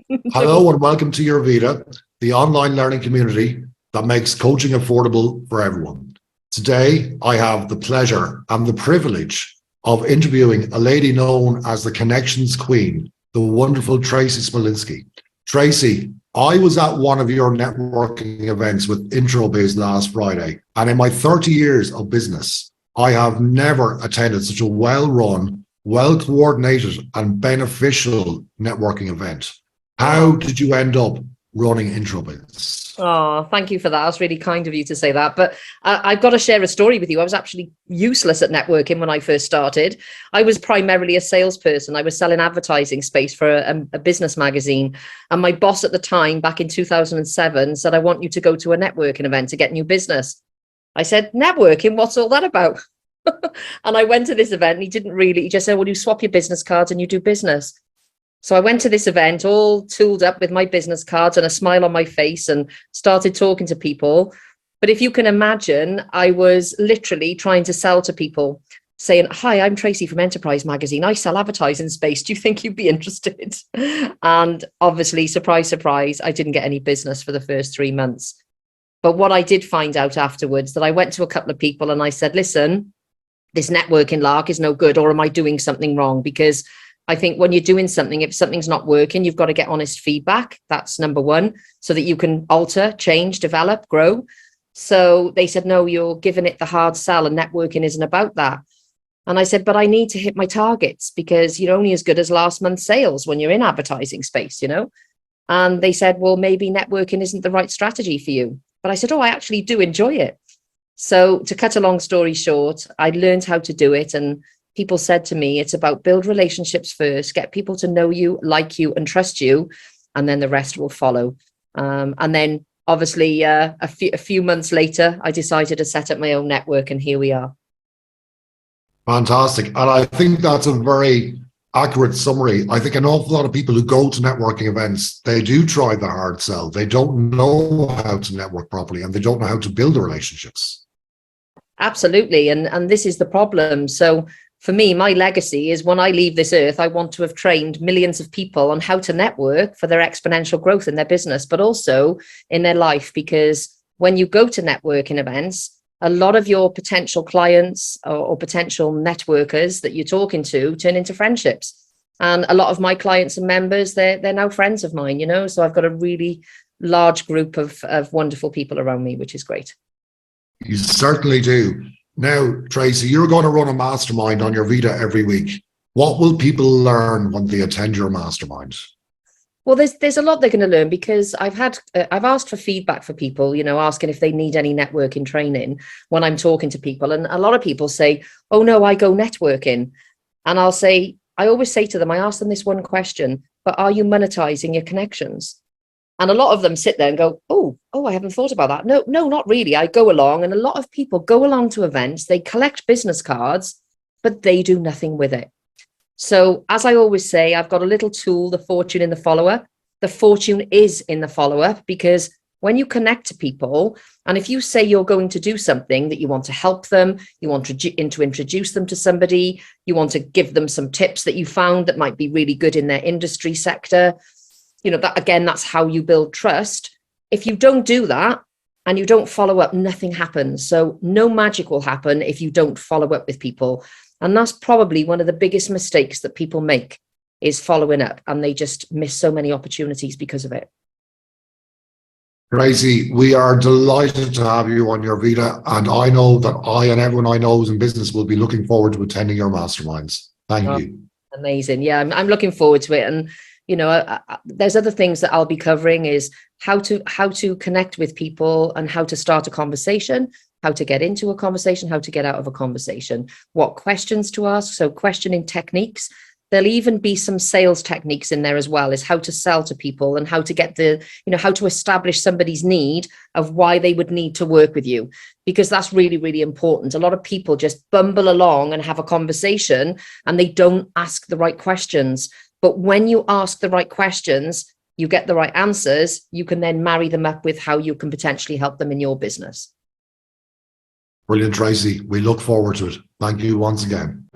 Hello and welcome to UrVeda, the online learning community that makes coaching affordable for everyone. Today, I have the pleasure and the privilege of interviewing a lady known as the Connections Queen, the wonderful Tracey Smolinski. Tracey, I was at one of your networking events with IntroBiz last Friday, and in my 30 years of business, I have never attended such a well-run, well-coordinated and beneficial networking event. How did you end up running IntroBiz? Oh, thank you for that. That's really kind of you to say that. But I've got to share a story with you. I was actually useless at networking when I first started. I was primarily a salesperson. I was selling advertising space for a business magazine. And my boss at the time, back in 2007, said, I want you to go to a networking event to get new business. I said, networking? What's all that about? And I went to this event and he just said, well, you swap your business cards and you do business. So I went to this event all tooled up with my business cards and a smile on my face and started talking to people. But if you can imagine, I was literally trying to sell to people saying, hi, I'm Tracey from Enterprise Magazine. I sell advertising space. Do you think you'd be interested? And obviously, surprise, surprise, I didn't get any business for the first 3 months. But what I did find out afterwards, that I went to a couple of people and I said, listen, this networking lark is no good, or am I doing something wrong? Because I think when you're doing something, if something's not working, you've got to get honest feedback. That's number one, so that you can alter, change, develop, grow. So they said, no, you're giving it the hard sell and networking isn't about that. And I said, but I need to hit my targets because you're only as good as last month's sales when you're in advertising space, you know? And they said, well, maybe networking isn't the right strategy for you. But I said, oh, I actually do enjoy it. So to cut a long story short, I learned how to do it. And people said to me, it's about build relationships first, get people to know you, like you, and trust you, and then the rest will follow. And then obviously a few months later, I decided to set up my own network, and here we are. Fantastic. And I think that's a very accurate summary. I think an awful lot of people who go to networking events, they do try the hard sell. They don't know how to network properly and they don't know how to build the relationships. Absolutely. And this is the problem. So for me, my legacy is when I leave this earth, I want to have trained millions of people on how to network for their exponential growth in their business, but also in their life. Because when you go to networking events, a lot of your potential clients or potential networkers that you're talking to turn into friendships. And a lot of my clients and members, they're now friends of mine, you know, so I've got a really large group of wonderful people around me, which is great. You certainly do. Now, Tracey, you're going to run a mastermind on UrVeda every week. What will people learn when they attend your mastermind? Well, there's a lot they're going to learn because I've asked for feedback for people, you know, asking if they need any networking training when I'm talking to people. And a lot of people say, oh, no, I go networking. And I always say to them, I ask them this one question, but are you monetizing your connections? And a lot of them sit there and go, oh, I haven't thought about that. No, not really. I go along, and a lot of people go along to events, they collect business cards, but they do nothing with it. So as I always say, I've got a little tool, the fortune in the follower. The fortune is in the follower, because when you connect to people, and if you say you're going to do something that you want to help them, you want to introduce them to somebody, you want to give them some tips that you found that might be really good in their industry sector, you know, that again, that's how you build trust. If you don't do that and you don't follow up, nothing happens. So no magic will happen if you don't follow up with people. And that's probably one of the biggest mistakes that people make, is following up, and they just miss so many opportunities because of it. Tracey, we are delighted to have you on UrVeda, and I know that I and everyone I know is in business will be looking forward to attending your masterminds. Thank you. Amazing. Yeah, I'm looking forward to it. And you know, there's other things that I'll be covering, is how to connect with people and how to start a conversation, how to get into a conversation, how to get out of a conversation, what questions to ask. So questioning techniques. There'll even be some sales techniques in there as well, is how to sell to people and how to get how to establish somebody's need of why they would need to work with you, because that's really, really important. A lot of people just bumble along and have a conversation and they don't ask the right questions. But when you ask the right questions, you get the right answers, you can then marry them up with how you can potentially help them in your business. Brilliant, Tracey. We look forward to it. Thank you once again.